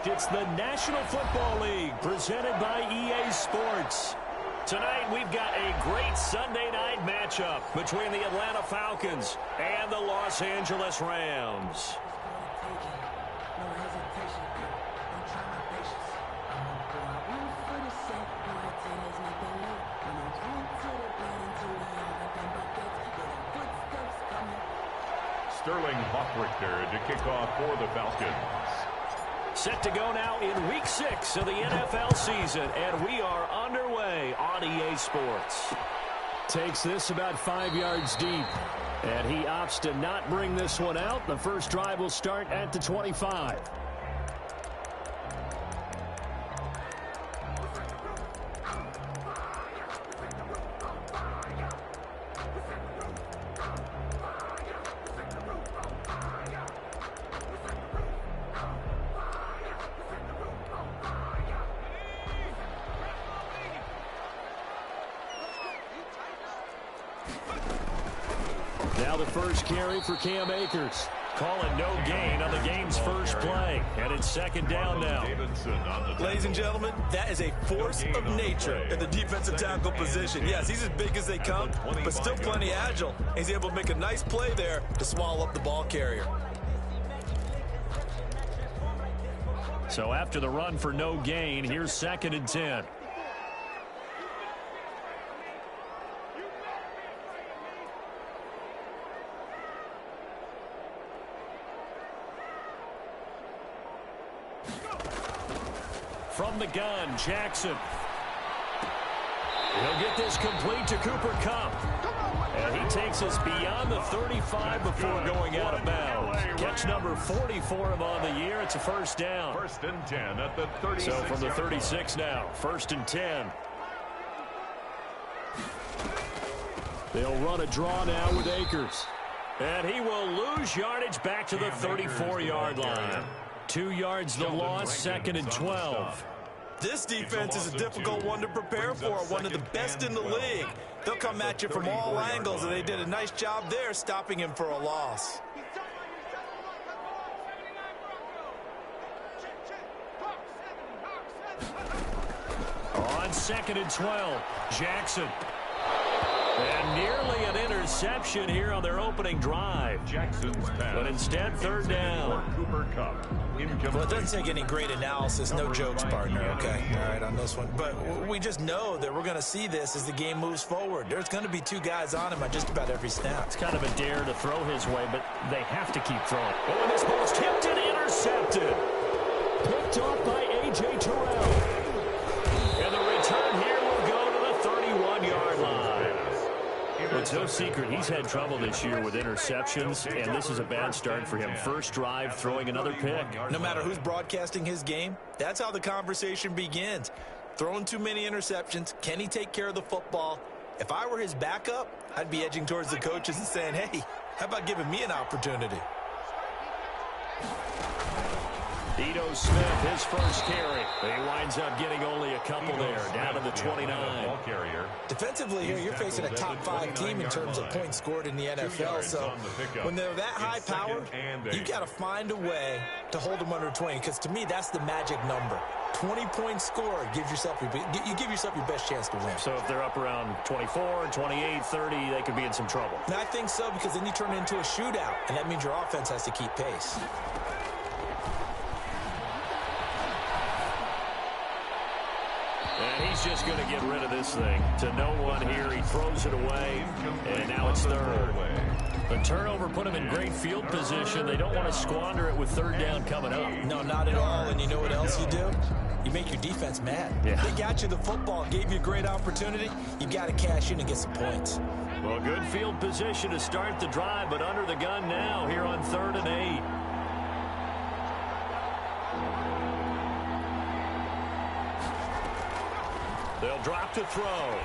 It's the National Football League presented by EA Sports. Tonight, we've got a great Sunday night matchup between the Atlanta Falcons and the Los Angeles Rams. Sterling Hoffrichter to kick off for the Falcons. Set to go now in Week 6 of the NFL season, and we are underway on EA Sports. Takes this about 5 yards deep, and he opts to not bring this one out. The first drive will start at the 25. Now the first carry for Cam Akers. Calling no gain on the game's first play. And it's second down now. Ladies and gentlemen, that is a force of nature in the defensive tackle position. Yes, he's as big as they come, but still plenty agile. He's able to make a nice play there to swallow up the ball carrier. So after the run for no gain, here's 2nd and 10. From the gun, Jackson. He'll get this complete to Cooper Kupp. And he takes us beyond the 35 before going out of bounds. Catch number 40 for him on the year. It's a first down. 1st and 10 at the 36. So from the 36 now, 1st and 10. They'll run a draw now with Akers. And he will lose yardage back to the 34-yard line. 2 yards the loss, 2nd and 12. This defense is a difficult one to prepare for, one of the best in the league. They'll come at you from all angles, and they did a nice job there stopping him for a loss. On 2nd and 12, Jackson. And nearly an interception here on their opening drive. Jackson's pass. But instead, 3rd down. Cooper Kupp. Well, it doesn't take any great analysis, no jokes, partner, okay? All right, on this one. But we just know that we're going to see this as the game moves forward. There's going to be 2 guys on him on just about every snap. It's kind of a dare to throw his way, but they have to keep throwing. Oh, and this ball's tipped and intercepted. Picked off by A.J. Terrell. And the return here will go to the 31-yard line. It's no secret he's had trouble this year with interceptions, and this is a bad start for him. First drive, throwing another pick. No matter who's broadcasting his game, that's how the conversation begins. Throwing too many interceptions, can he take care of the football? If I were his backup, I'd be edging towards the coaches and saying, hey, how about giving me an opportunity? Ito Smith, his first carry. He winds up getting only a couple there, down to the 29. Defensively here, you're facing a top 5 team in terms of points scored in the NFL. So when they're that high powered, you've got to find a way to hold them under 20. Because to me, that's the magic number. 20 points scored gives yourself you give yourself your best chance to win. So if they're up around 24, 28, 30, they could be in some trouble. And I think so, because then you turn it into a shootout, and that means your offense has to keep pace. And he's just going to get rid of this thing. To no one here, he throws it away, and now it's 3rd. The turnover put him in great field position. They don't want to squander it with 3rd down coming up. No, not at all. And you know what else you do? You make your defense mad. Yeah. They got you the football, gave you a great opportunity. You got to cash in and get some points. Well, good field position to start the drive, but under the gun now here on 3rd and 8. They'll drop to throw.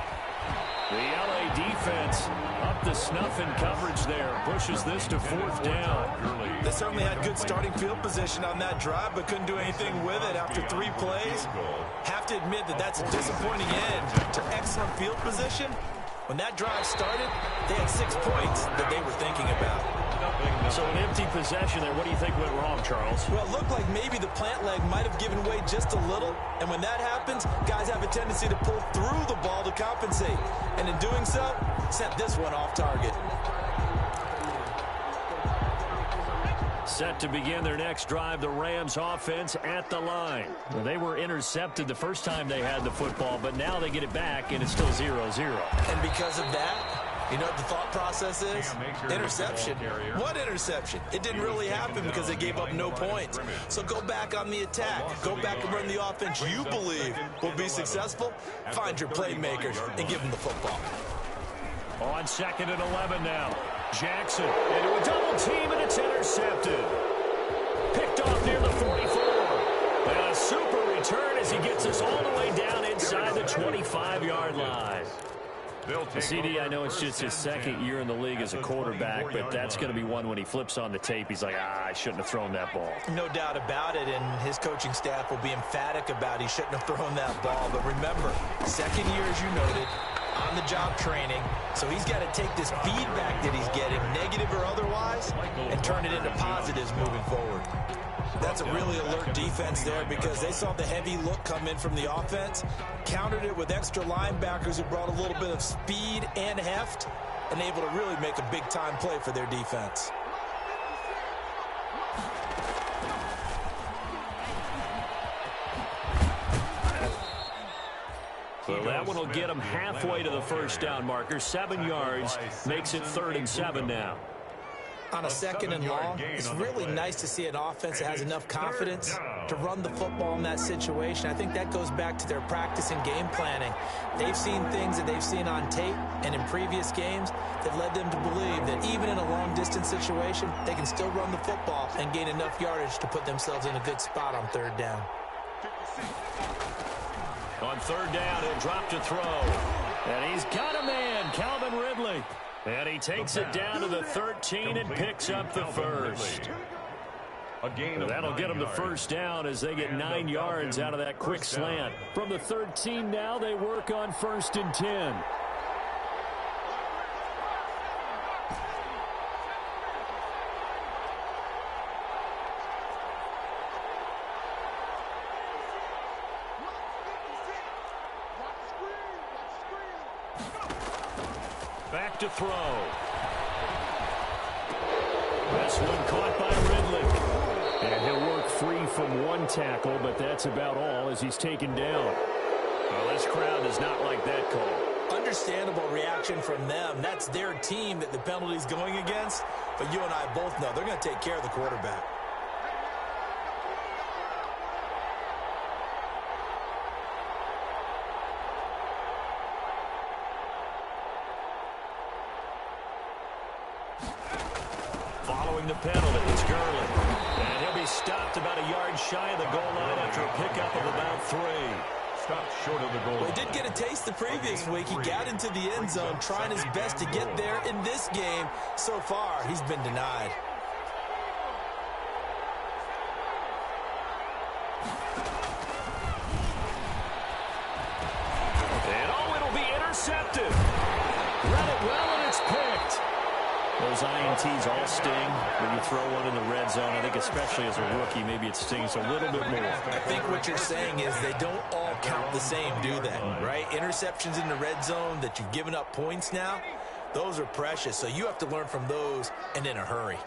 The LA defense up to snuff in coverage there. Pushes this to 4th down. They certainly had good starting field position on that drive, but couldn't do anything with it after 3 plays. Have to admit that that's a disappointing end to excellent field position. When that drive started, they had 6 points that they were thinking about. So an empty possession there. What do you think went wrong, Charles? Well, it looked like maybe the plant leg might have given way just a little. And when that happens, guys have a tendency to pull through the ball to compensate. And in doing so, sent this one off target. Set to begin their next drive, the Rams offense at the line. They were intercepted the first time they had the football, but now they get it back, and it's still 0-0. And because of that, you know what the thought process is? Interception. What interception? It didn't really happen because they gave up no points. So go back on the attack. Go back and run the offense you believe will be successful. Find your playmakers and give them the football. On 2nd and 11 now. Jackson into a double team, and it's intercepted. Picked off near the 44. And a super return as he gets us all the way down inside the 25-yard line. CD, I know it's just his second year in the league as a quarterback, but that's going to be one when he flips on the tape. He's like, I shouldn't have thrown that ball. No doubt about it, and his coaching staff will be emphatic about he shouldn't have thrown that ball. But remember, second year, as you noted, on-the-job training, so he's got to take this feedback that he's getting, negative or otherwise, and turn it into positives moving forward. That's a really alert defense there because they saw the heavy look come in from the offense, countered it with extra linebackers who brought a little bit of speed and heft, and able to really make a big-time play for their defense. Well, that one will get him halfway to the first down marker. 7 yards, makes it 3rd and 7 now. On a 2nd and long, it's really nice to see an offense that has enough confidence to run the football in that situation. I think that goes back to their practice and game planning. They've seen things that they've seen on tape and in previous games that led them to believe that even in a long-distance situation, they can still run the football and gain enough yardage to put themselves in a good spot on 3rd down. On 3rd down, he'll drop to throw. And he's got a man, Calvin Ridley. And he takes it down to the 13 and picks up the first. That'll get them the first down as they get 9 yards out of that quick slant. From the 13 now, they work on 1st and 10. Back to throw. This one caught by Ridley. And he'll work free from one tackle, but that's about all as he's taken down. Well, this crowd does not like that call. Understandable reaction from them. That's their team that the penalty's going against. But you and I both know they're going to take care of the quarterback. Following the penalty, it's Gurley. And he'll be stopped about a yard shy of the goal line after a pickup of about 3. Stopped short of the goal. Well, he did get a taste the previous week. He got into the end zone trying his best to get there. In this game, so far, he's been denied. And it'll be intercepted. Read it well, and it's picked. Those INTs all sting when you throw one in the red zone. I think especially as a rookie, maybe it stings a little bit more. I think what you're saying is they don't all count the same, do they? Right? Interceptions in the red zone that you've given up points now, those are precious. So you have to learn from those and in a hurry.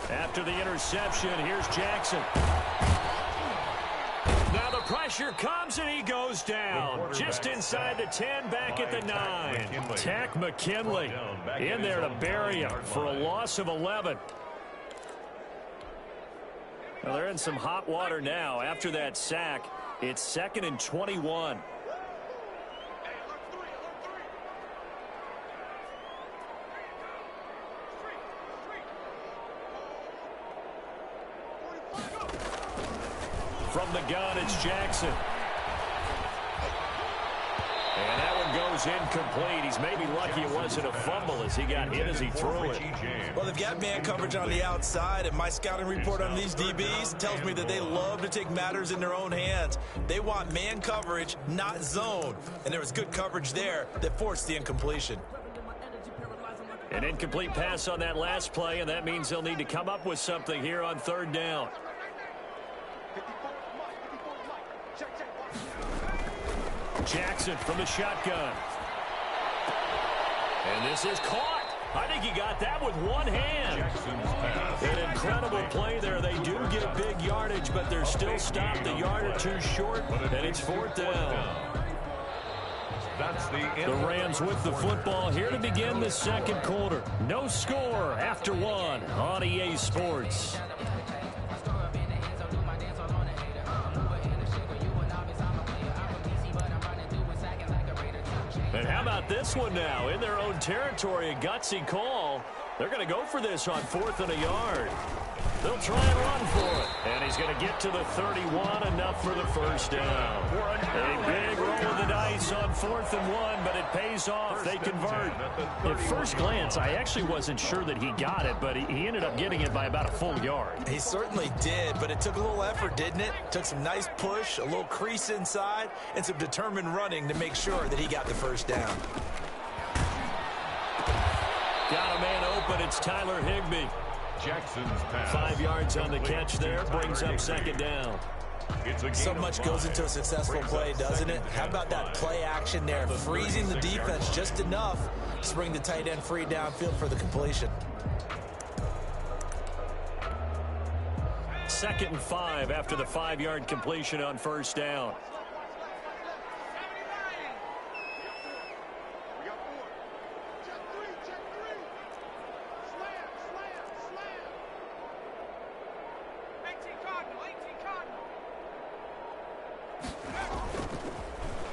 After the interception, here's Jackson. Now the pressure comes and he goes down. Just inside the 10, back at the 9. Tack McKinley in there to bury him for a loss of 11. Well, they're in some hot water now. After that sack, it's 2nd and 21. From the gun, it's Jackson. And that one goes incomplete. He's maybe lucky it wasn't a fumble as he got hit as he threw it. Well, they've got man coverage on the outside, and my scouting report on these DBs tells me that they love to take matters in their own hands. They want man coverage, not zone. And there was good coverage there that forced the incompletion. An incomplete pass on that last play, and that means they'll need to come up with something here on third down. Jackson from the shotgun. And this is caught. I think he got that with one hand. An incredible play there. They do get big yardage, but they're still stopped a yard or two short, and it's fourth down. The Rams with the football here to begin the second quarter. No score after one on EA Sports. And how about this one now? In their own territory, a gutsy call. They're going to go for this on 4th and a yard. They'll try and run for it. And he's going to get to the 31, enough for the first down. A big roll of the dice on 4th and 1, but it pays off. They convert. At first glance, I actually wasn't sure that he got it, but he ended up getting it by about a full yard. He certainly did, but it took a little effort, didn't it? Took some nice push, a little crease inside, and some determined running to make sure that he got the first down. Got a man open. It's Tyler Higbee. Jackson's pass. 5 yards on the catch there. Brings up second down. So much goes into a successful play, doesn't it? How about that play action there? Freezing the defense just enough to bring the tight end free downfield for the completion. 2nd and 5 after the 5-yard completion on first down.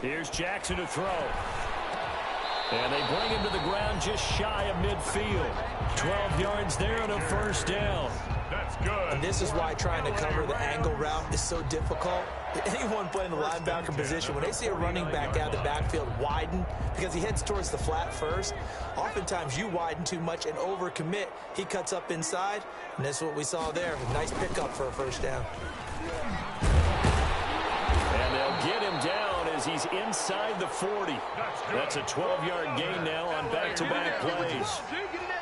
Here's Jackson to throw. And they bring him to the ground just shy of midfield. 12 yards there and a first down. That's good. And this is why trying to cover the angle route is so difficult. Anyone playing the linebacker position, when they see a running back out of the backfield widen because he heads towards the flat first, oftentimes you widen too much and overcommit. He cuts up inside, and that's what we saw there. A nice pickup for a first down. And they'll get him down as he's inside the 40. That's a 12-yard gain now on back-to-back plays.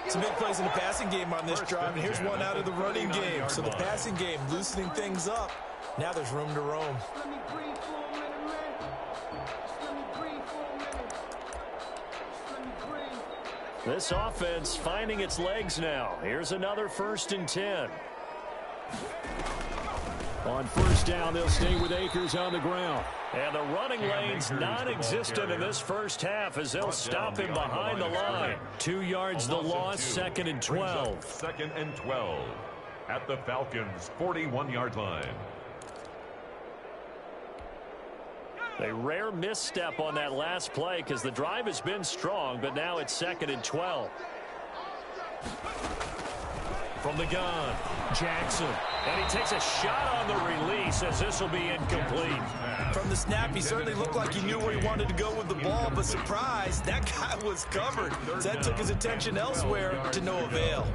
Some big plays in the passing game on this drive, and here's one out of the running game. So the passing game loosening things up. Now there's room to roam. This offense finding its legs now. Here's another 1st and 10. On first down, they'll stay with Akers on the ground. And the running lane's non-existent in this first half as they'll stop him behind the line. 2 yards the loss, 2nd and 12. 2nd and 12 at the Falcons' 41-yard line. A rare misstep on that last play because the drive has been strong, but now it's 2nd and 12. From the gun, Jackson. And he takes a shot on the release as this will be incomplete. From the snap, he certainly looked like he knew where he wanted to go with the ball, but surprise, that guy was covered. So that took his attention elsewhere to no avail.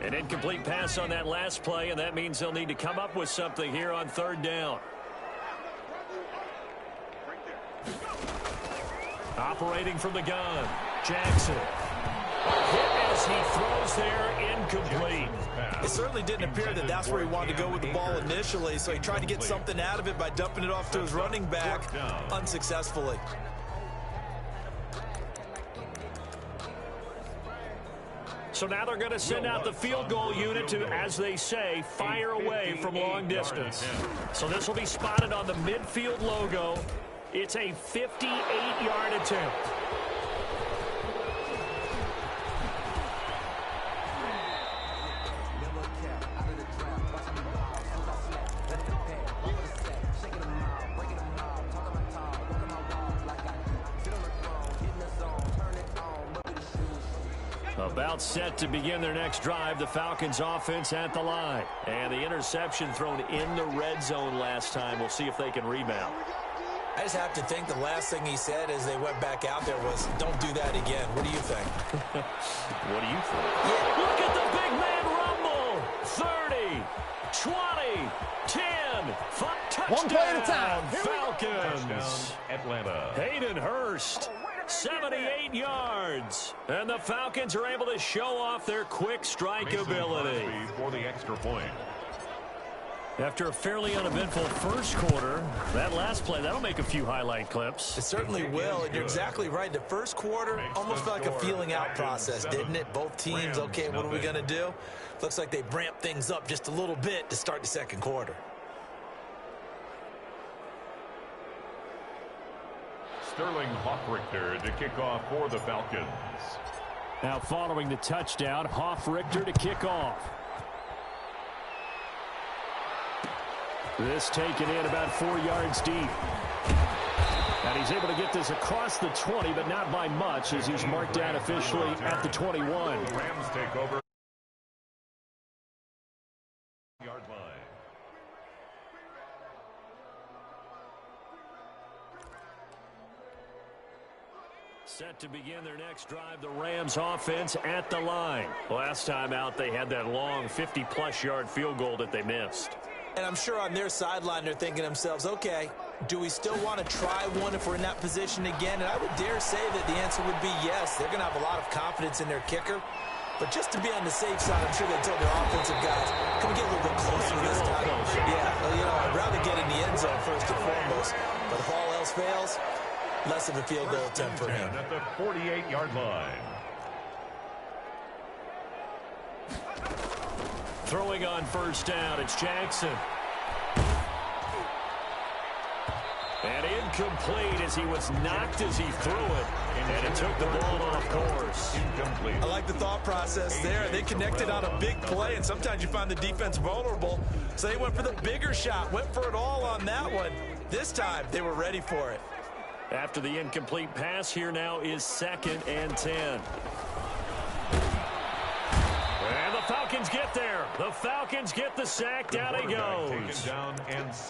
An incomplete pass on that last play, and that means they'll need to come up with something here on 3rd down. Operating from the gun, Jackson. Hit as he throws there, incomplete. It certainly didn't appear that that's where he wanted to go with the ball initially, so he tried to get something out of it by dumping it off to his running back unsuccessfully. So now they're going to send out the field goal unit to, as they say, fire away from long distance. So this will be spotted on the midfield logo. It's a 58-yard attempt. About set to begin their next drive, the Falcons offense at the line. And the interception thrown in the red zone last time. We'll see if they can rebound. I just have to think the last thing he said as they went back out there was, don't do that again. What do you think? What do you think? Yeah. Look at the big man rumble. 30, 20, 10, 5, touchdown. One play at a time. Falcons. Touchdown, Atlanta. Hayden Hurst. 7 78 yards. And the Falcons are able to show off their quick strike ability. For the extra point. After a fairly uneventful first quarter, that last play, that'll make a few highlight clips. It certainly will, and you're exactly right. The first quarter almost felt like a feeling out process, didn't it? Both teams, okay, what are we going to do? Looks like they ramped things up just a little bit to start the second quarter. Sterling Hoffrichter to kick off for the Falcons. Now following the touchdown, Hoffrichter to kick off. This taken in about 4 yards deep. And he's able to get this across the 20, but not by much, as he's marked down officially at the 21. Rams take over. Yard line. Set to begin their next drive, the Rams offense at the line. Last time out, they had that long 50-plus yard field goal that they missed. And I'm sure on their sideline they're thinking to themselves, okay, do we still want to try one if we're in that position again? And I would dare say that the answer would be yes. They're going to have a lot of confidence in their kicker. But just to be on the safe side, I'm sure they told their offensive guys, can we get a little bit closer this time? Yeah, well, you know, I'd rather get in the end zone first and foremost. But if all else fails, less of a field goal attempt for him. At the 48-yard line. Throwing on first down, it's Jackson. And incomplete as he was knocked as he threw it. And it took the ball off course. Incomplete. I like the thought process there. They connected on a big play, and sometimes you find the defense vulnerable. So they went for the bigger shot, went for it all on that one. This time, they were ready for it. After the incomplete pass, here now is 2nd and 10. And the Falcons get there. The Falcons get the sack. Down he goes.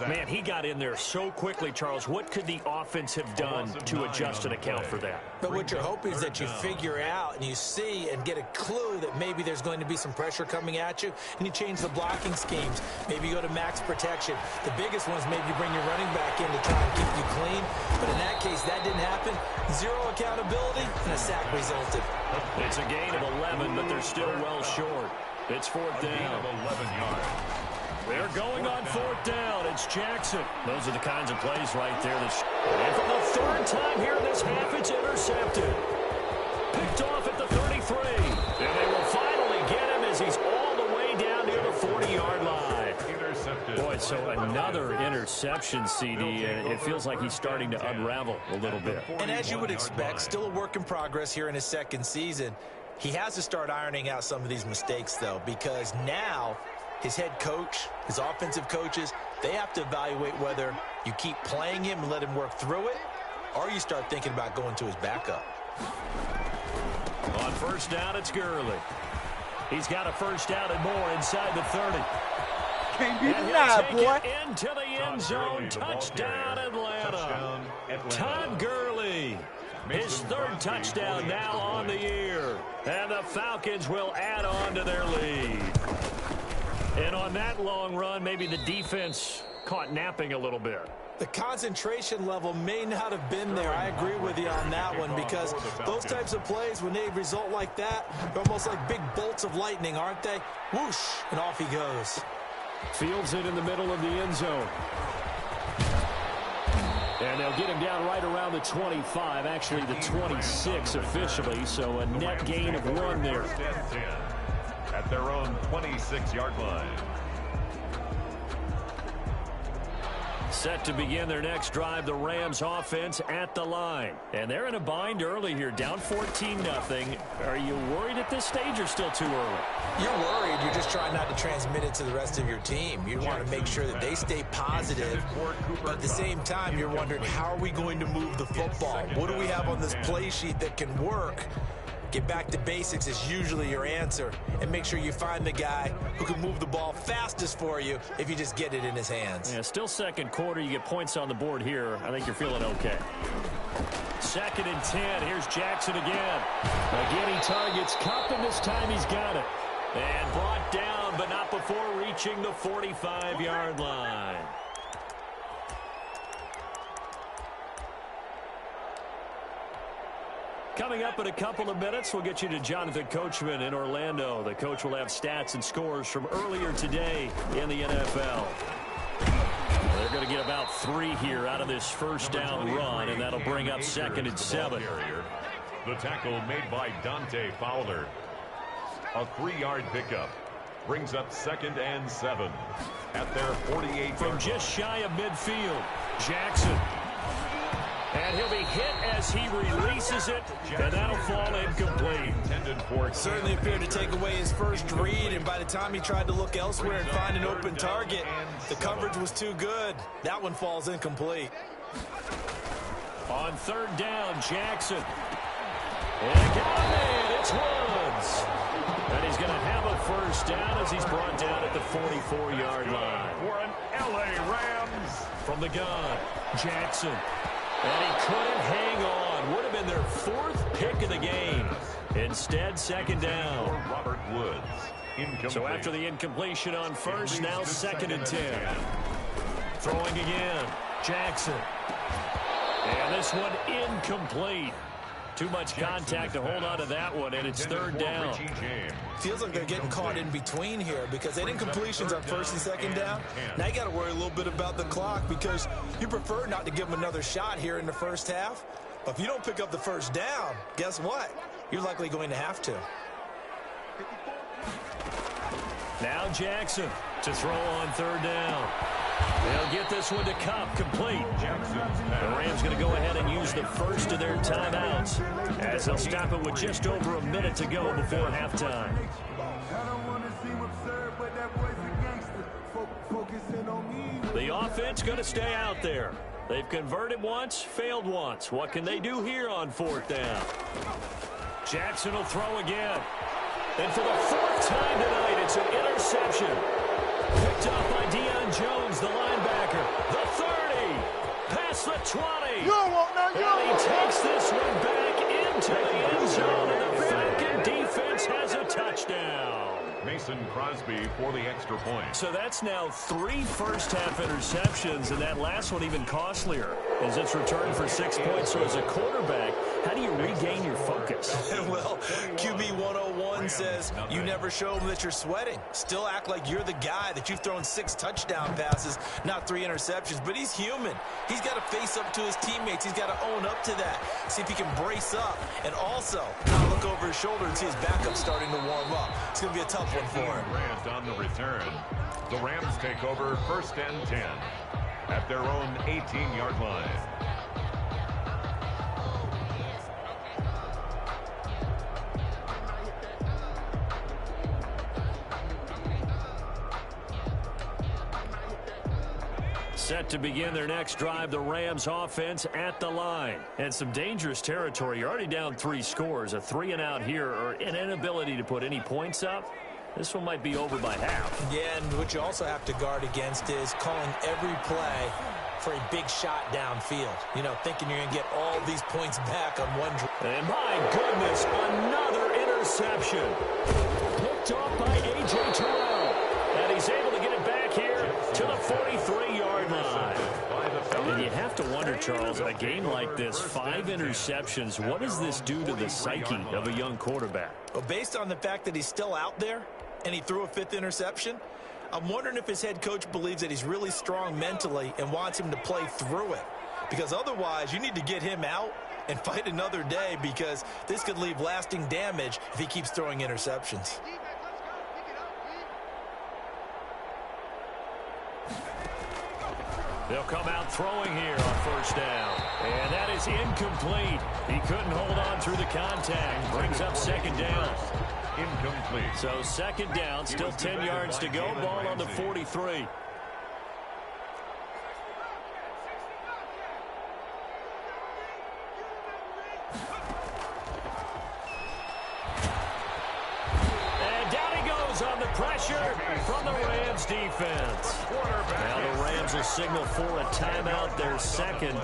Man, he got in there so quickly, Charles. What could the offense have done to adjust and account for that? But what you're hoping is that you figure out and you see and get a clue that maybe there's going to be some pressure coming at you, and you change the blocking schemes. Maybe you go to max protection. The biggest one is maybe you bring your running back in to try and keep you clean. But in that case, that didn't happen. Zero accountability, and a sack resulted. It's a gain of 11, but they're still well short. It's 4th down. 11 yards. They're going on 4th down. It's Jackson. Those are the kinds of plays right there. And for the 3rd time here in this half, it's intercepted. Picked off at the 33. And they will finally get him as he's all the way down near the 40-yard line. Intercepted. Boy, so another interception, CD, and it feels like he's starting to unravel a little bit. And as you would expect, still a work in progress here in his second season. He has to start ironing out some of these mistakes, though, because now his head coach, his offensive coaches, they have to evaluate whether you keep playing him and let him work through it, or you start thinking about going to his backup. On first down, it's Gurley. He's got a first down and more inside the 30. Can't be denied, boy. Into the end zone. Touchdown, Atlanta. Todd Gurley. His 3rd touchdown now on the year. And the Falcons will add on to their lead. And on that long run, maybe the defense caught napping a little bit. The concentration level may not have been there. I agree with you on that one, because those types of plays, when they result like that, they're almost like big bolts of lightning, aren't they? Whoosh, and off he goes. Fields it in the middle of the end zone. And they'll get him down right around the 25, actually the 26 officially, so a net gain of 1 there. At their own 26-yard line. Set to begin their next drive, the Rams offense at the line. And they're in a bind early here, down 14-0. Are you worried at this stage or still too early? You're worried. You're just trying not to transmit it to the rest of your team. You want to make sure that they stay positive, but at the same time, you're wondering, how are we going to move the football? What do we have on this play sheet that can work? Get back to basics is usually your answer, and make sure you find the guy who can move the ball fastest for you if you just get it in his hands. Yeah, still second quarter. You get points on the board here. I think you're feeling okay. 2nd and 10. Here's Jackson again. Again, he targets Kupp, and this time he's got it. And brought down, but not before reaching the 45-yard line. Coming up in a couple of minutes, we'll get you to Jonathan Coachman in Orlando. The coach will have stats and scores from earlier today in the NFL. They're going to get about 3 here out of this first down run, and that'll bring up 2nd and 7. The tackle made by Dante Fowler. A 3-yard pickup brings up 2nd and 7 at their 48. From just shy of midfield, Jackson. And he'll be hit as he releases it, and that'll fall incomplete. Certainly appeared to take away his first read, and by the time he tried to look elsewhere and find an open target, the coverage was too good. That one falls incomplete. On 3rd down, Jackson. And got him in. It's Woods. And he's going to have a first down as he's brought down at the 44-yard line. For an LA Rams. From the gun, Jackson. And he couldn't hang on. Would have been their 4th pick of the game. Instead, 2nd down. Robert Woods. Incomplete. So after the incompletion on first, now 2nd and 10. Throwing again, Jackson. And this one incomplete. Too much contact to hold on to that one, and it's 3rd down. Feels like they're getting caught in between here because they had incompletions on 1st and 2nd down. Now you got to worry a little bit about the clock because you prefer not to give them another shot here in the first half. But if you don't pick up the first down, guess what? You're likely going to have to. Now Jackson to throw on 3rd down. They'll get this one to Cup, complete. The Rams going to go ahead and use the first of their timeouts as they'll stop it with just over a minute to go before halftime. The offense going to stay out there. They've converted once, failed once. What can they do here on 4th down? Jackson will throw again. And for the 4th time tonight, it's an interception. Picked up by Deion Jones, the linebacker. The 30, past the 20. And he takes this one back into the end zone, and the Falcon defense has a touchdown. Mason Crosby for the extra point. So that's now 3 first-half interceptions, and that last one even costlier as it's returned for 6 points. So as a quarterback, how do you regain your focus? Well, QB 101 says you never show them that you're sweating. Still act like you're the guy, that you've thrown 6 touchdown passes, not 3 interceptions. But he's human. He's got to face up to his teammates. He's got to own up to that. See if he can brace up. And also, not look over his shoulder and see his backup starting to warm up. It's going to be a tough one for him. Rams on the return. The Rams take over 1st and 10 at their own 18-yard line. Set to begin their next drive, the Rams offense at the line. And some dangerous territory. You're already down 3 scores. A 3-and-out here, or an inability to put any points up. This one might be over by half. Yeah, and what you also have to guard against is calling every play for a big shot downfield. You know, thinking you're going to get all these points back on one drive. And my goodness, another interception. Picked off by A.J. Terrell. And he's able to get it back here to the 43-yard line. And you have to wonder, Charles, a game like this, 5 interceptions, what does this do to the psyche of a young quarterback? Well, based on the fact that he's still out there and he threw a 5th interception, I'm wondering if his head coach believes that he's really strong mentally and wants him to play through it. Because otherwise, you need to get him out and fight another day, because this could leave lasting damage if he keeps throwing interceptions. They'll come out throwing here on 1st down. And that is incomplete. He couldn't hold on through the contact. Brings up 2nd down. Incomplete. So 2nd down, still 10 yards to go. Ball on the 43. And down he goes on the pressure from the Rams defense. Now the Rams will signal for a timeout, their 2nd,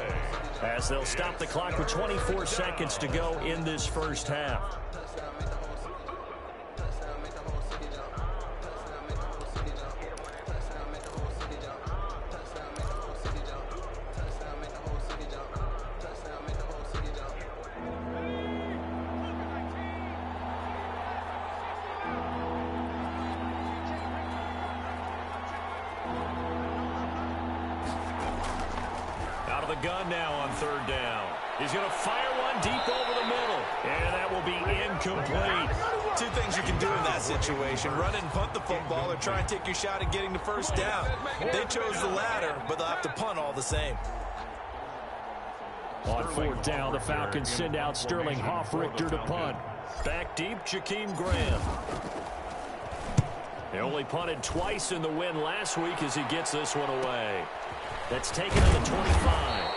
as they'll stop the clock with 24 seconds to go in this first half. gun now on third down. He's going to fire one deep over the middle, and that will be incomplete. Two things you can do in that situation: run and punt the football, or try and take your shot at getting the first down. They chose the latter, but they'll have to punt all the same. On fourth down, the Falcons send out Sterling Hoffrichter to punt. Back deep, Jakeem Graham. He only punted twice in the win last week as he gets this one away. That's taken on the 25.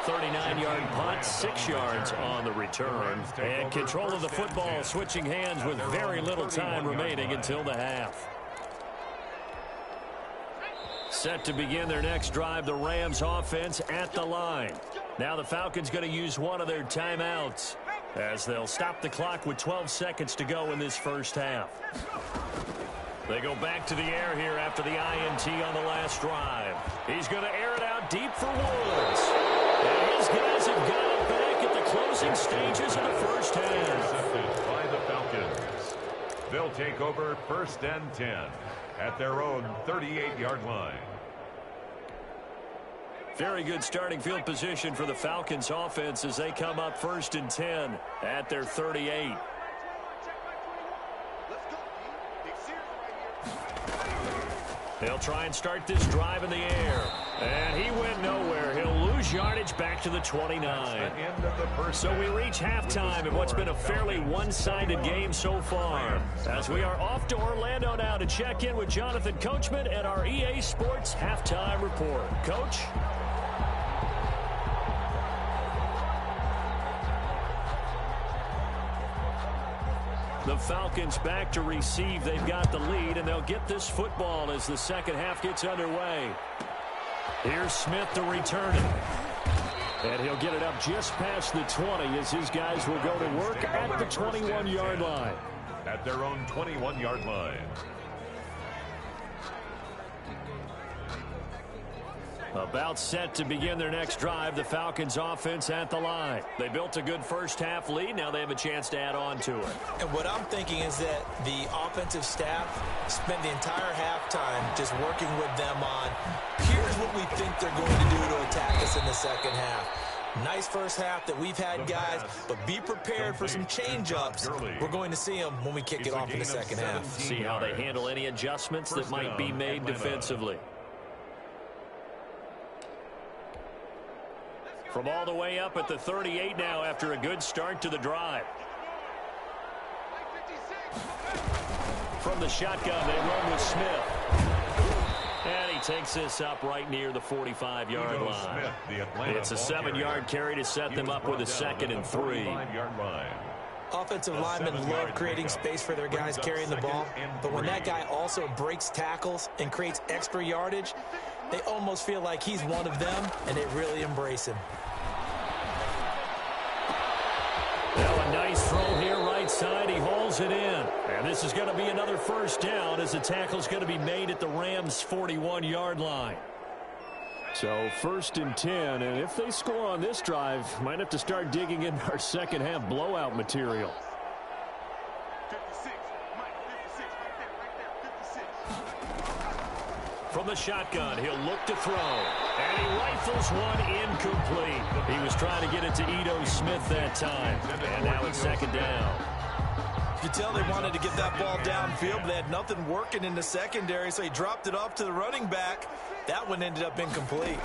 39-yard punt, 6 yards on the return. And control of the football switching hands with very little time remaining until the half. Set to begin their next drive, the Rams offense at the line. Now the Falcons going to use one of their timeouts as they'll stop the clock with 12 seconds to go in this first half. They go back to the air here after the INT on the last drive. He's going to air it out deep for Woods. And his guys have got it back at the closing stages of the first half. Intercepted by the Falcons. They'll take over 1st and 10 at their own 38-yard line. Very good starting field position for the Falcons offense as they come up 1st and 10 at their 38. They'll try and start this drive in the air. And he went nowhere. He'll lose yardage back to the 29. So we reach halftime in what's been a fairly one-sided game so far. As we are off to Orlando now to check in with Jonathan Coachman at our EA Sports Halftime Report. Coach? The Falcons back to receive. They've got the lead, and they'll get this football as the second half gets underway. Here's Smith to return it. And he'll get it up just past the 20 as his guys will go to work at the 21-yard line. At their own 21-yard line. About set to begin their next drive, the Falcons offense at the line. They built a good first half lead. Now they have a chance to add on to it. And what I'm thinking is that the offensive staff spent the entire halftime just working with them on, here's what we think they're going to do to attack us in the second half. Nice first half that we've had, guys, but be prepared for some change-ups. We're going to see them when we kick it off in the second half. See how they handle any adjustments that might be made defensively. From all the way up at the 38 now after a good start to the drive. From the shotgun, they run with Smith. And he takes this up right near the 45-yard line. It's a 7-yard carry to set them up with a 2nd and 3. Offensive linemen love creating space for their guys carrying the ball, but when that guy also breaks tackles and creates extra yardage, they almost feel like he's one of them, and they really embrace him. Now a nice throw here right side. He hauls it in. And this is going to be another first down as the tackle's going to be made at the Rams' 41-yard line. So 1st and 10, and if they score on this drive, might have to start digging in our second half blowout material. From the shotgun, he'll look to throw. And he rifles one incomplete. He was trying to get it to Ito Smith that time. And now it's 2nd down. You tell they wanted to get that ball downfield, but they had nothing working in the secondary, so he dropped it off to the running back. That one ended up incomplete.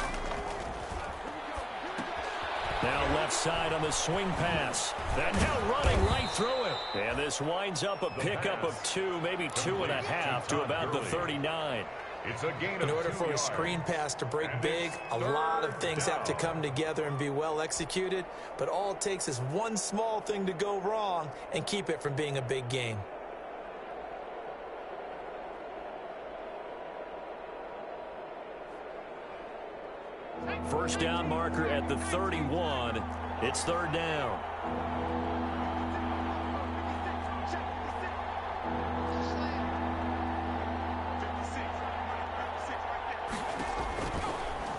Now left side on the swing pass. And now running right through it. And this winds up a pickup of 2, maybe 2.5 to about the 39. In order for a screen pass to break big, a lot of things have to come together and be well executed, but all it takes is one small thing to go wrong and keep it from being a big game. First down marker at the 31. It's 3rd down.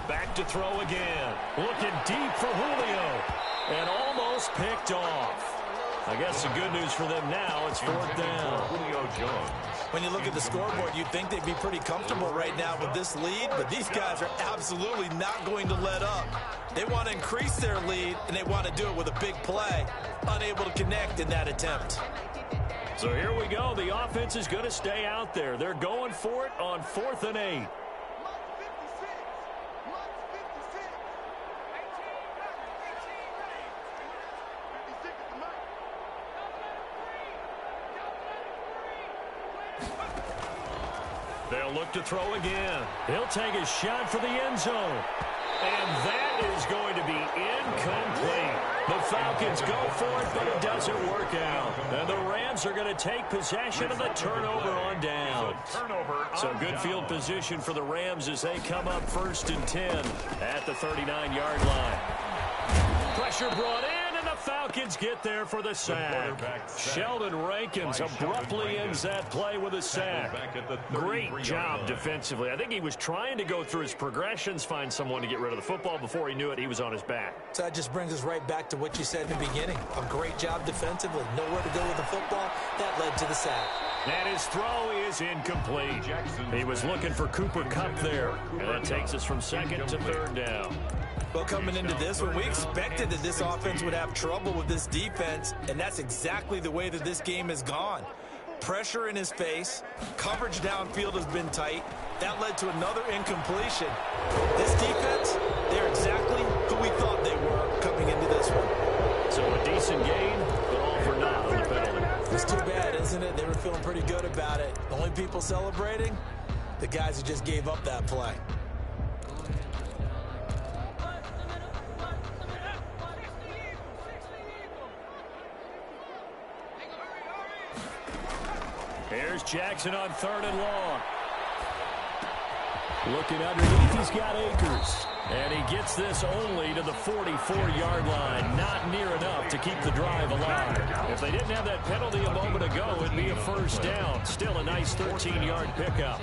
Back to throw again. Looking deep for Julio. And almost picked off. I guess the good news for them now, it's 4th down. Julio Jones. When you look at the scoreboard, you'd think they'd be pretty comfortable right now with this lead, but these guys are absolutely not going to let up. They want to increase their lead, and they want to do it with a big play. Unable to connect in that attempt. So here we go. The offense is going to stay out there. They're going for it on 4th and 8. They'll look to throw again. He'll take a shot for the end zone. And that is going to be incomplete. The Falcons go for it, but it doesn't work out. And the Rams are going to take possession of the turnover on down. So good field position for the Rams as they come up 1st and 10 at the 39-yard line. Pressure brought in, and the Falcons get there for the sack. Sheldon Rankins abruptly ends that play with a sack. Great job defensively. I think he was trying to go through his progressions, find someone to get rid of the football. Before he knew it, he was on his back. So that just brings us right back to what you said in the beginning. A great job defensively. Nowhere to go with the football. That led to the sack. And his throw is incomplete. He was looking for Cooper Kupp there. And that takes us from 2nd to 3rd down. Well, coming into this one, we expected that this offense would have trouble with this defense, and that's exactly the way that this game has gone. Pressure in his face, coverage downfield has been tight. That led to another incompletion. This defense, they're exactly who we thought they were coming into this one. So a decent gain, but all for naught on the penalty. It's too bad, isn't it? They were feeling pretty good about it. The only people celebrating, the guys who just gave up that play. Here's Jackson on 3rd and long. Looking underneath, he's got Akers. And he gets this only to the 44-yard line. Not near enough to keep the drive alive. If they didn't have that penalty a moment ago, it'd be a 1st down. Still a nice 13-yard pickup.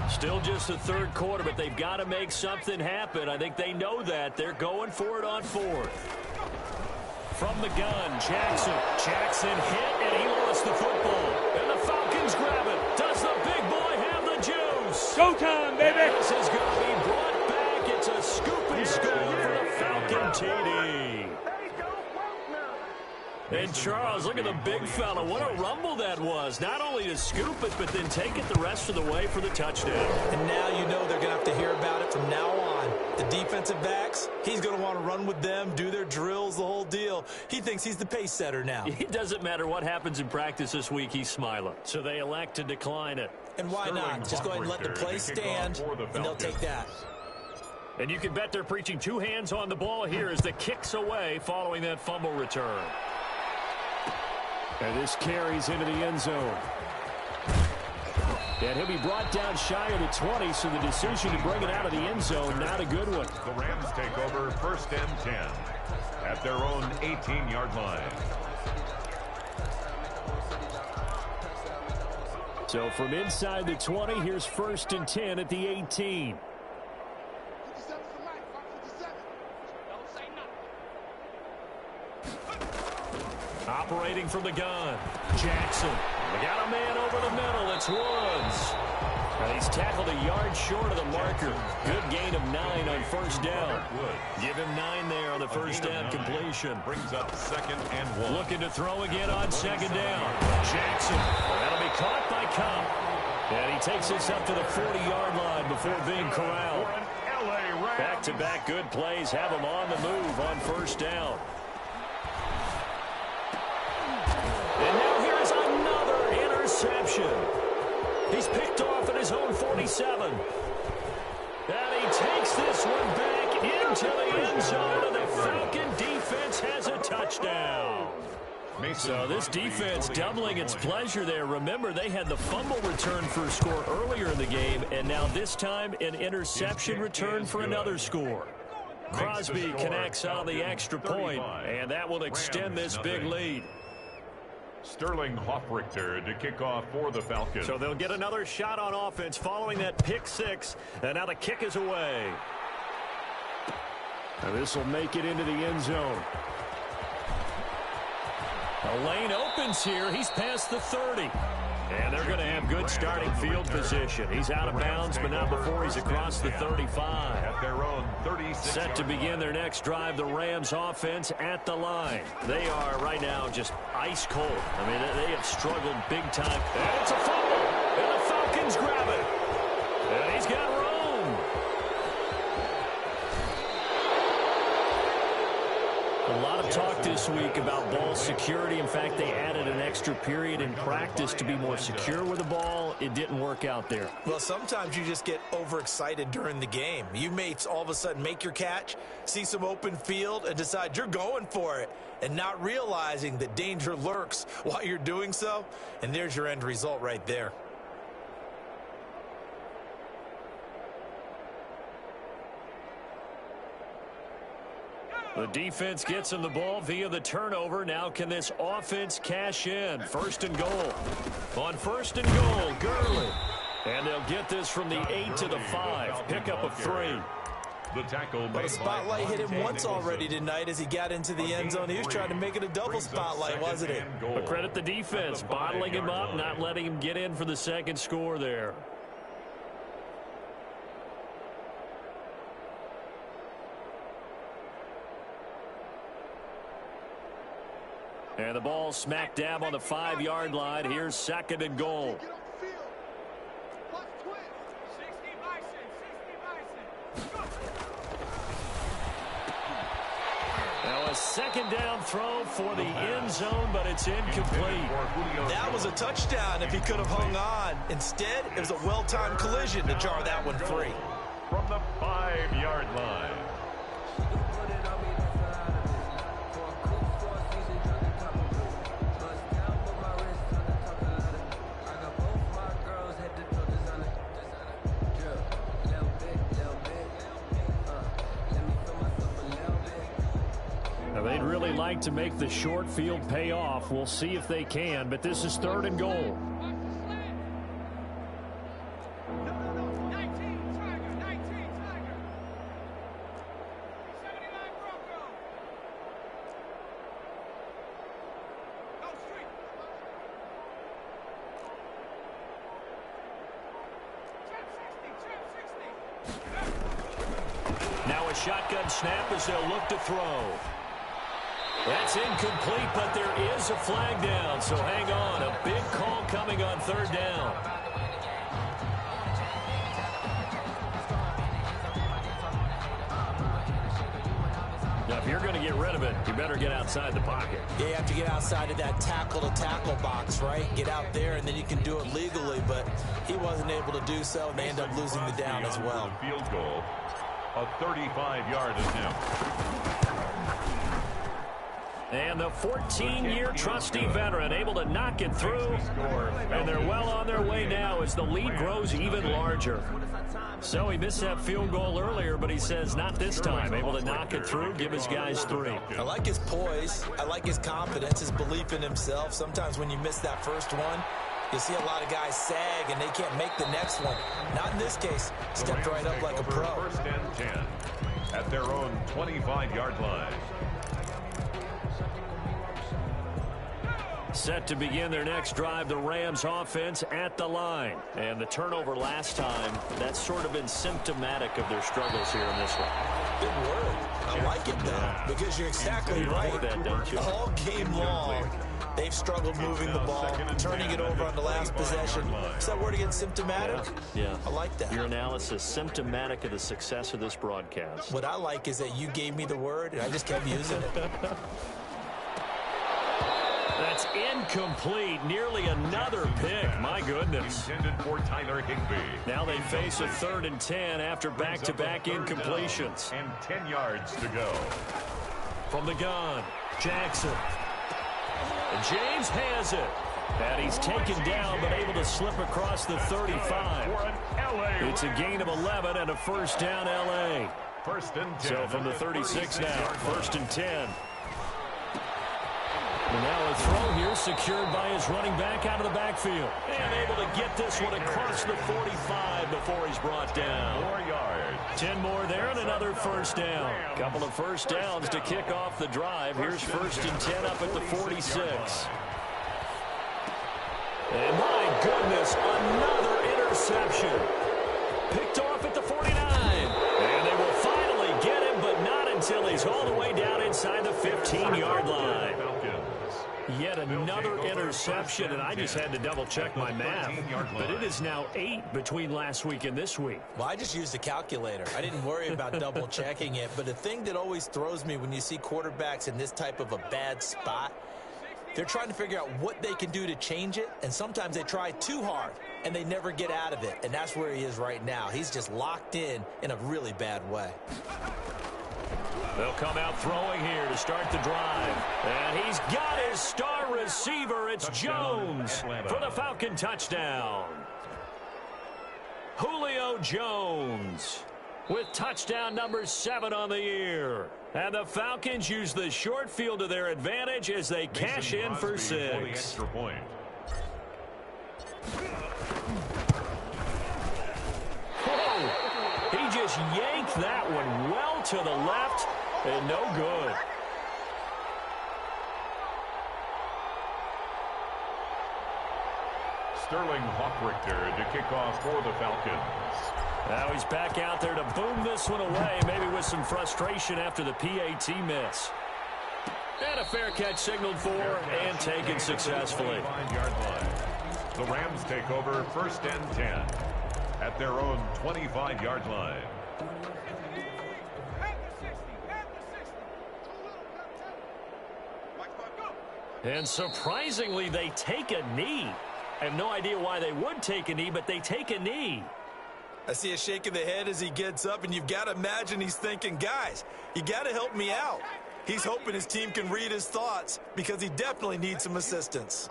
Still just the 3rd quarter, but they've got to make something happen. I think they know that. They're going for it on 4th. From the gun, Jackson. Jackson hit, and he lost the football. And the Falcons grab it. Does the big boy have the juice? Showtime, baby! And this is going to be brought back. It's a scoop and score for the Falcon TD. And Charles, look at the big fella. What a rumble that was. Not only to scoop it, but then take it the rest of the way for the touchdown. And now you know they're going to have to hear about it from now on. The defensive backs, he's going to want to run with them, do their drills, the whole deal. He thinks he's the pace setter now. It doesn't matter what happens in practice this week, he's smiling. So they elect to decline it. And why not? Just go ahead and let the play stand, and they'll take that. And you can bet they're preaching 2 hands on the ball here as the kick's away following that fumble return. And this carries into the end zone. And he'll be brought down shy of the 20, so the decision to bring it out of the end zone, not a good one. The Rams take over 1st and 10 at their own 18-yard line. So from inside the 20, here's 1st and 10 at the 18. Operating from the gun, Jackson. They got a man over the middle. It's Woods. And he's tackled a yard short of the marker. Good gain of 9 on 1st down. Give him 9 there on the 1st down completion. Brings up 2nd and 1. Looking to throw again on 2nd down. Jackson. That'll be caught by Kupp. And he takes this up to the 40-yard line before being corralled. Back-to-back good plays have him on the move on 1st down. And now here's another interception. He's picked off at his own 47. And he takes this one back into the end zone, and the Falcon defense has a touchdown. So this defense doubling its pleasure there. Remember, they had the fumble return for a score earlier in the game, and now this time an interception return for another score. Crosby connects on the extra point, and that will extend this big lead. Sterling Hoffrichter to kick off for the Falcons. So they'll get another shot on offense following that pick 6, and now the kick is away. And this will make it into the end zone. A lane opens here. He's past the 30. And they're going to have good starting field position. He's out of bounds, but not before he's across the 35. At their own 36. Set to begin their next drive, the Rams offense at the line. They are right now just ice cold. I mean, they have struggled big time. And it's a fumble, and the Falcons grab it. And he's got room. A lot of talk this week about ball security. In fact, they added an extra period in practice to be more secure with the ball. It didn't work out there. Well, sometimes you just get overexcited during the game. You may all of a sudden make your catch, see some open field, and decide you're going for it, and not realizing that danger lurks while you're doing so. And there's your end result right there. The defense gets him the ball via the turnover. Now can this offense cash in? First and goal. On first and goal, Gurley. And they'll get this from the 8 to the 5. Pickup of 3. The tackle. But a spotlight hit him once already tonight as he got into the end zone. He was trying to make it a double spotlight, wasn't it? But credit the defense, bottling him up, not letting him get in for the second score there. And the ball smack dab on the 5-yard line. Here's second and goal. Now a second down throw for the end zone, but it's incomplete. That was a touchdown if he could have hung on. Instead, it was a well-timed collision to jar that one free. From the 5-yard line. They'd really like to make the short field pay off. We'll see if they can, but this is third and goal. Now a shotgun snap as they'll look to throw. That's incomplete, but there is a flag down, so hang on. A big call coming on third down. Now, if you're going to get rid of it, you better get outside the pocket. Yeah, you have to get outside of that tackle-to-tackle box, right? Get out there, and then you can do it legally, but he wasn't able to do so, and they end up losing the down as well. Field goal, a 35-yard attempt. And the 14-year trusty veteran able to knock it through. And they're well on their way now as the lead grows even larger. So he missed that field goal earlier, but he says not this time. Able to knock it through, give his guys 3. I like his poise. I like his confidence, his belief in himself. Sometimes when you miss that first one, you see a lot of guys sag and they can't make the next one. Not in this case. Stepped right up like a pro. First and 10 at their own 25-yard line. Set to begin their next drive, the Rams offense at the line. And the turnover last time, that's sort of been symptomatic of their struggles here in this one. Good word. I like it, though, because you're exactly right. Like that, don't you? All game long, they've struggled moving the ball, turning it over on the last possession. Is that word again, symptomatic? Yeah. I like that. Your analysis, symptomatic of the success of this broadcast. What I like is that you gave me the word, and I just kept using it. That's incomplete. Nearly another pick. My goodness. Intended for Tyler Higbee. Now they face a 3rd and 10 after back-to-back incompletions. And 10 yards to go. From the gun, Jackson. And James has it. And he's taken down but able to slip across the 35. It's a gain of 11 and a first down L.A. First and 10. So from the 36 now, 1st and 10. And now a throw here secured by his running back out of the backfield. And able to get this one across the 45 before he's brought down. 4 yards. 10 more there and another first down. Couple of first downs to kick off the drive. Here's 1st and 10 up at the 46. And my goodness, another interception. Picked off at the 49. And they will finally get him, but not until he's all the way down inside the 15-yard line. Yet another interception, and I just had to double-check my math. But it is now 8 between last week and this week. Well, I just used a calculator. I didn't worry about double-checking it. But the thing that always throws me when you see quarterbacks in this type of a bad spot, they're trying to figure out what they can do to change it, and sometimes they try too hard, and they never get out of it. And that's where he is right now. He's just locked in a really bad way. They'll come out throwing here to start the drive. And he's got his star receiver. It's Jones for the Falcon touchdown. Julio Jones with touchdown number 7 on the year. And the Falcons use the short field to their advantage as they cash in for 6. Whoa! He just yanked that one well to the left. And no good. Sterling Hoffrichter to kick off for the Falcons. Now he's back out there to boom this one away, maybe with some frustration after the PAT miss. And a fair catch signaled for and taken successfully. 5-yard line. The Rams take over 1st and 10 at their own 25-yard line. And surprisingly, they take a knee. I have no idea why they would take a knee, but they take a knee. I see a shake of the head as he gets up, and you've got to imagine he's thinking, guys, you got to help me out. He's hoping his team can read his thoughts because he definitely needs some assistance.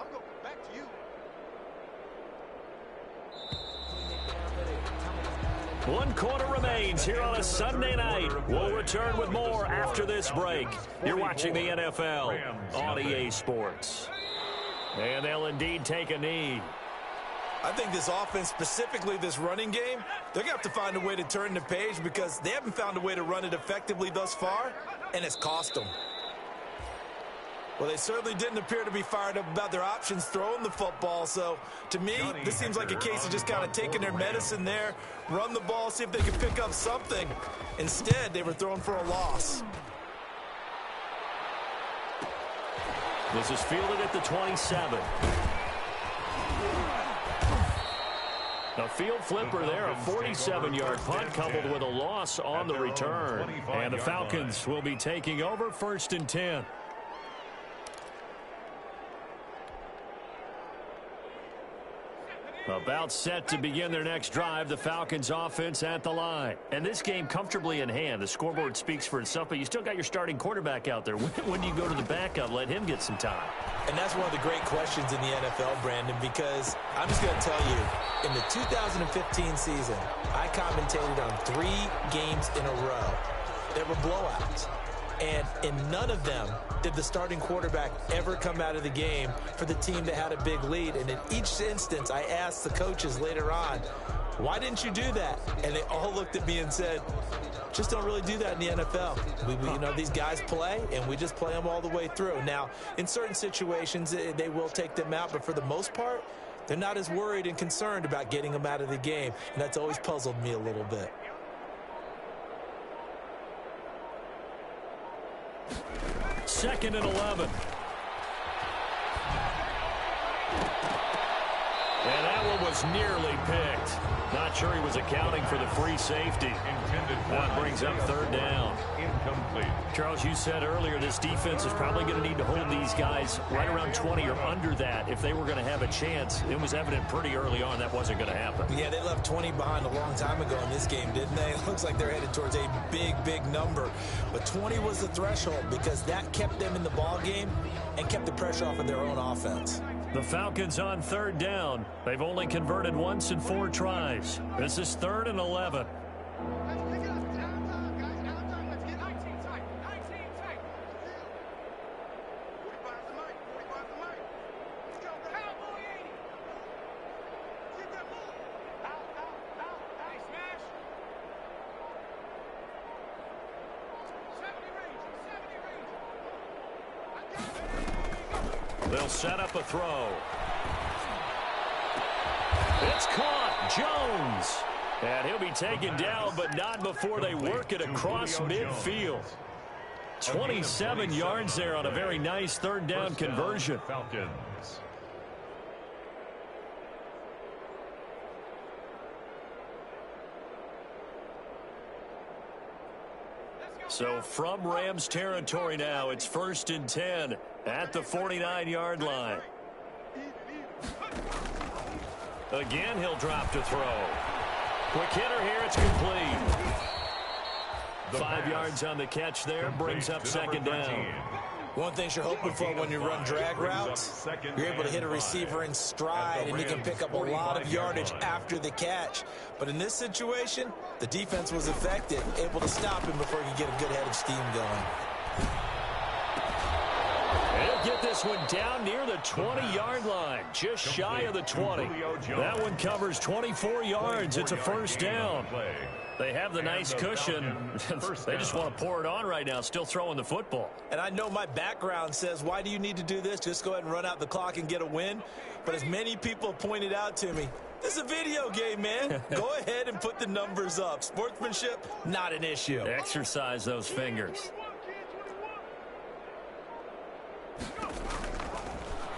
1 quarter remains here on a Sunday night. We'll return with more after this break. You're watching the NFL on EA Sports. And they'll indeed take a knee. I think this offense, specifically this running game, they're going to have to find a way to turn the page because they haven't found a way to run it effectively thus far, and it's cost them. Well, they certainly didn't appear to be fired up about their options throwing the football. So, to me, this seems like a case of just kind of taking their medicine there, run the ball, see if they can pick up something. Instead, they were throwing for a loss. This is fielded at the 27. A field flipper there, a 47-yard punt coupled with a loss on the return. And the Falcons will be taking over 1st and 10. About set to begin their next drive, the Falcons offense at the line. And this game comfortably in hand. The scoreboard speaks for itself, but you still got your starting quarterback out there. When do you go to the backup, let him get some time? And that's one of the great questions in the NFL, Brandon, because I'm just going to tell you, in the 2015 season, I commentated on 3 games in a row that were blowouts. And in none of them did the starting quarterback ever come out of the game for the team that had a big lead. And in each instance, I asked the coaches later on, why didn't you do that? And they all looked at me and said, just don't really do that in the NFL. You know, these guys play, and we just play them all the way through. Now, in certain situations, they will take them out, but for the most part, they're not as worried and concerned about getting them out of the game. And that's always puzzled me a little bit. Second and 11. And that one was nearly picked. Not sure he was accounting for the free safety. That brings up 3rd down. Incomplete. Charles, you said earlier this defense is probably going to need to hold these guys right around 20 or under that if they were going to have a chance. It was evident pretty early on that wasn't going to happen. Yeah, they left 20 behind a long time ago in this game, didn't they? It looks like they're headed towards a big, big number. But 20 was the threshold because that kept them in the ball game and kept the pressure off of their own offense. The Falcons on 3rd down. They've only converted once in 4 tries. This is 3rd and 11. They'll set up a throw. It's caught. Jones. And he'll be taken down, but not before they work it across midfield. 27 yards there on a very nice third down conversion. Falcons. So from Rams territory now, it's 1st and 10 at the 49-yard line. Again, he'll drop to throw. Quick hitter here, it's complete. 5 yards on the catch there, brings up 2nd down. One thing you're hoping for when you run drag routes, you're able to hit a receiver in stride, and you can pick up a lot of yardage after the catch. But in this situation, the defense was effective, able to stop him before he could get a good head of steam going. He'll get this one down near the 20-yard line, just shy of the 20. That one covers 24 yards. It's a 1st down. They have the nice cushion. They just want to pour it on right now, still throwing the football. And I know my background says, why do you need to do this? Just go ahead and run out the clock and get a win. But as many people pointed out to me, this is a video game, man. Go ahead and put the numbers up. Sportsmanship, not an issue. Exercise those fingers.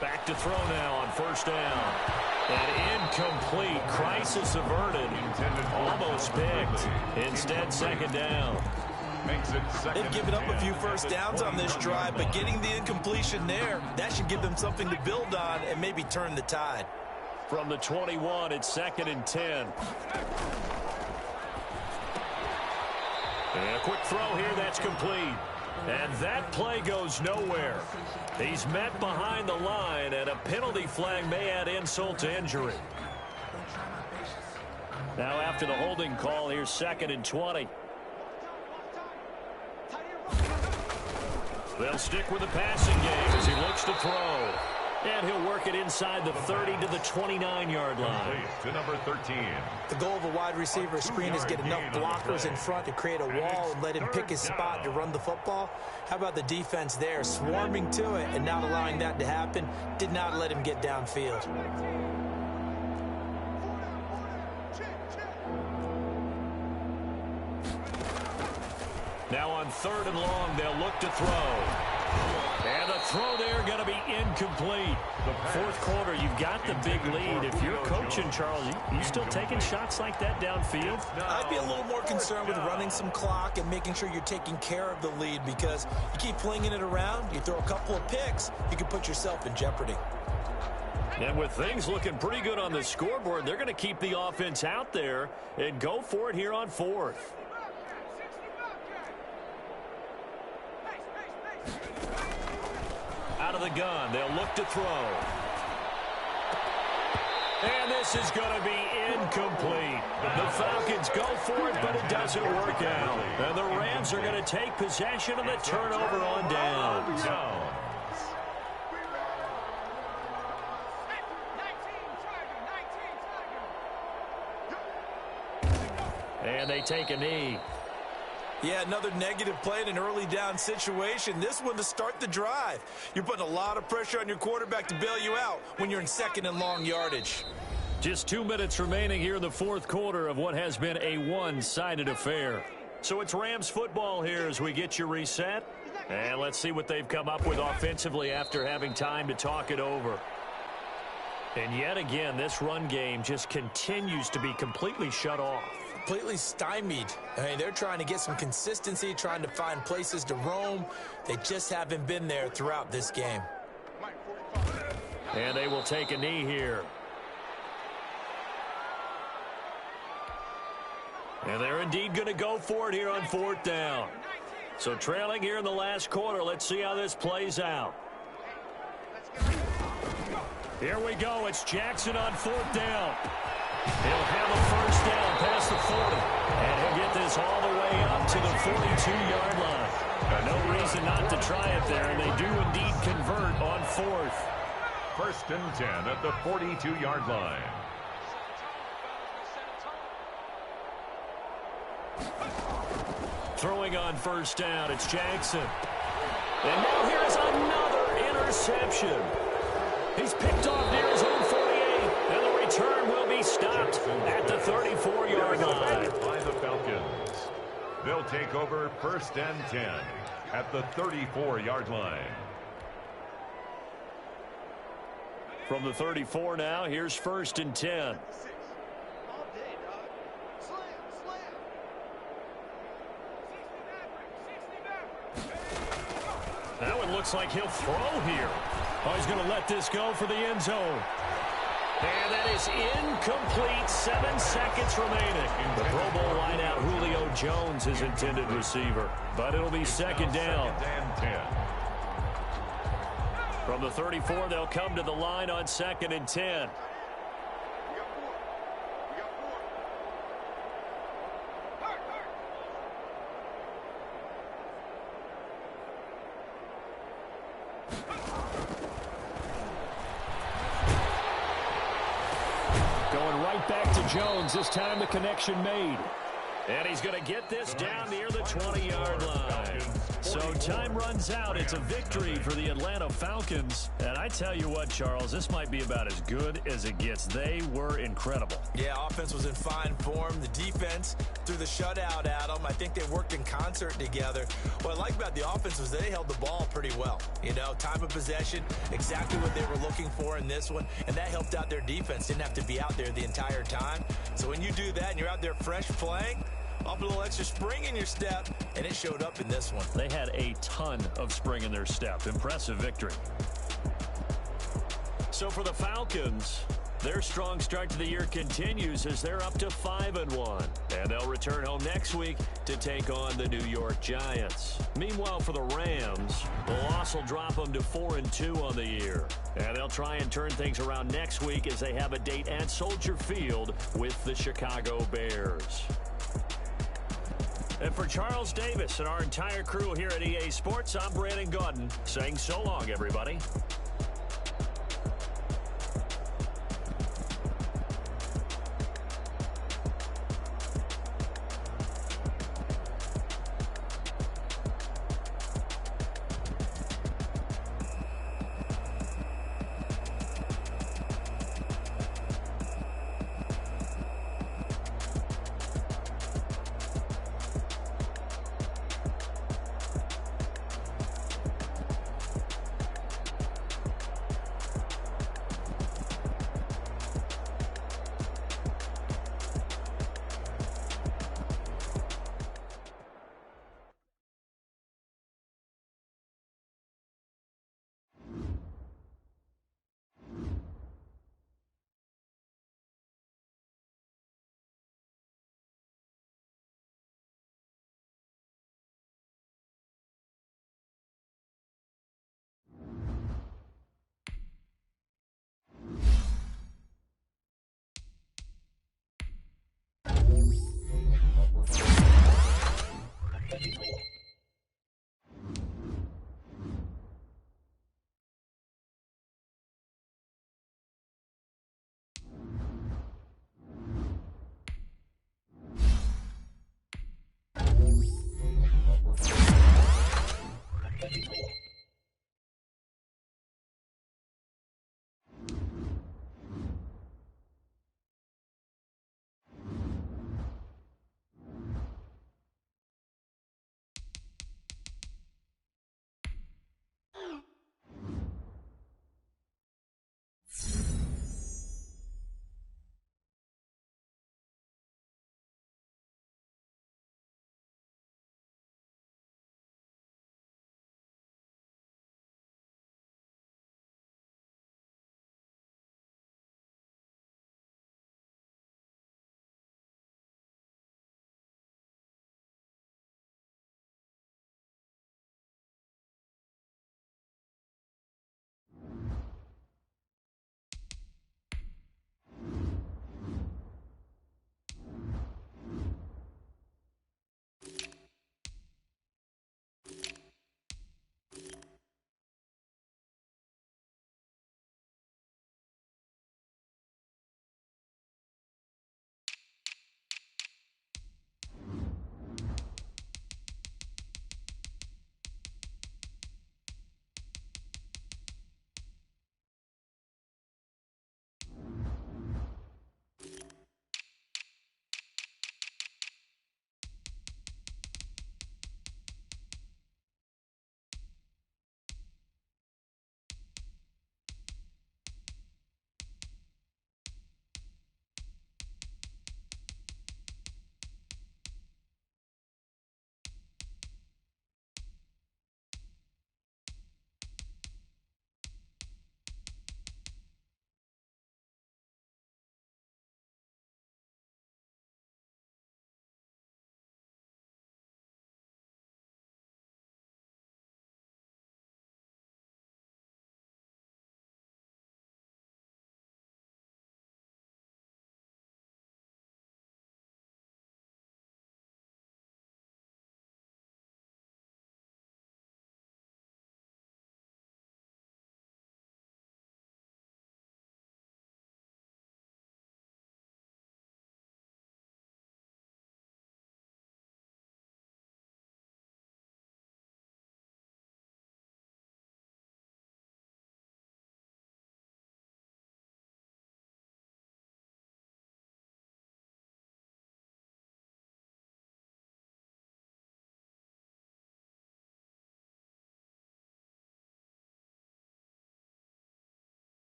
Back to throw now on 1st down. And incomplete. Crisis averted. Almost picked. Instead, 2nd down. They've given up a few first downs on this drive, but getting the incompletion there, that should give them something to build on and maybe turn the tide. From the 21, it's 2nd and 10. And a quick throw here, that's complete. And that play goes nowhere. He's met behind the line, and a penalty flag may add insult to injury. Now after the holding call, here's 2nd and 20. They'll stick with the passing game as he looks to throw. And he'll work it inside the 30 to the 29-yard line. To number 13. The goal of a wide receiver screen is get enough blockers in front to create a wall and let him pick his spot to run the football. How about the defense there, swarming to it and not allowing that to happen? Did not let him get downfield. Now on 3rd and long, they'll look to throw. And the throw there going to be incomplete. 4th quarter, you've got the big lead. If you're coaching, Charles, you still taking shots like that downfield? I'd be a little more concerned with running some clock and making sure you're taking care of the lead, because you keep flinging it around, you throw a couple of picks, you can put yourself in jeopardy. And with things looking pretty good on the scoreboard, they're going to keep the offense out there and go for it here on 4th. Out of the gun, they'll look to throw. And this is going to be incomplete. The Falcons go for it, but it doesn't work out. And the Rams are going to take possession of the turnover on downs. And they take a knee. Yeah, another negative play in an early down situation. This one to start the drive. You're putting a lot of pressure on your quarterback to bail you out when you're in 2nd and long yardage. Just 2 minutes remaining here in the 4th quarter of what has been a one-sided affair. So it's Rams football here as we get you reset. And let's see what they've come up with offensively after having time to talk it over. And yet again, this run game just continues to be completely shut off. Completely stymied. I mean, they're trying to get some consistency, trying to find places to roam. They just haven't been there throughout this game. And they will take a knee here. And they're indeed going to go for it here on 4th down. So trailing here in the last quarter, let's see how this plays out. Here we go. It's Jackson on 4th down. He'll have a 1st down past the 40. And he'll get this all the way up to the 42-yard line. No reason not to try it there, and they do indeed convert on 4th. 1st and 10 at the 42-yard line. Throwing on 1st down, it's Jackson. And now here's another interception. He's picked off near his own 48. And the return will be stopped at the 34-yard line. By the Falcons. They'll take over 1st and 10 at the 34-yard line. From the 34 now, here's 1st and 10. That one looks like he'll throw here. Oh, he's going to let this go for the end zone. And that is incomplete. 7 seconds remaining. The Pro Bowl wideout Julio Jones is intended receiver. But it'll be 2nd down. And 10. From the 34, they'll come to the line on 2nd and 10. Going right back to Jones. This time the connection made. And he's going to get this down near the 20-yard line. So time runs out. It's a victory for the Atlanta Falcons. And I tell you what, Charles, this might be about as good as it gets. They were incredible. Yeah, offense was in fine form. The defense threw the shutout at them. I think they worked in concert together. What I like about the offense was they held the ball pretty well. You know, time of possession, exactly what they were looking for in this one. And that helped out their defense. Didn't have to be out there the entire time. So when you do that and you're out there fresh playing, up a little extra spring in your step, and it showed up in this one. They had a ton of spring in their step. Impressive victory. So for the Falcons, their strong start to the year continues as they're up to 5-1. And they'll return home next week to take on the New York Giants. Meanwhile, for the Rams, the loss will drop them to 4-2 on the year. And they'll try and turn things around next week as they have a date at Soldier Field with the Chicago Bears. And for Charles Davis and our entire crew here at EA Sports, I'm Brandon Gaudin saying so long, everybody.